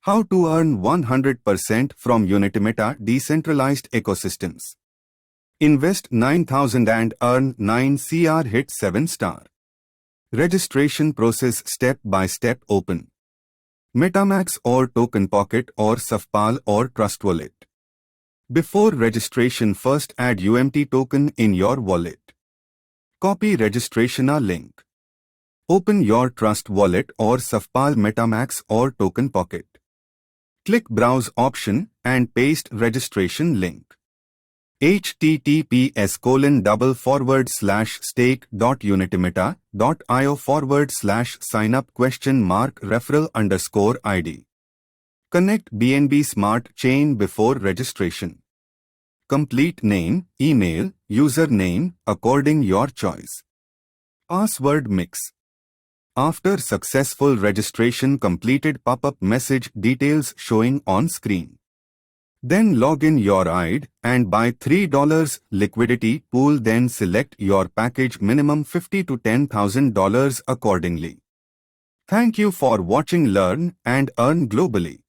How to earn 100% from unitymeta Decentralized ecosystems. Invest 9,000 and earn 9 CR. Hit 7-star. Registration process step by step. Open METAMAX or TokenPocket or Safepal or Trustwallet. Before registration, first add UMT token in your wallet. Copy Registrationa link. Open your Trustwallet or Safepal METAMAX or TokenPocket. Click Browse option and paste registration link. https://stake.unitymeta.io/signup?referral_id. Connect BNB Smart Chain before registration. Complete name, email, username according your choice. Password mix. After successful registration completed, pop-up message details showing on screen. Then log in your ID and buy $3 Liquidity Pool, then select your package, minimum $50,000 to $10,000 accordingly. Thank you for watching. Learn and earn globally.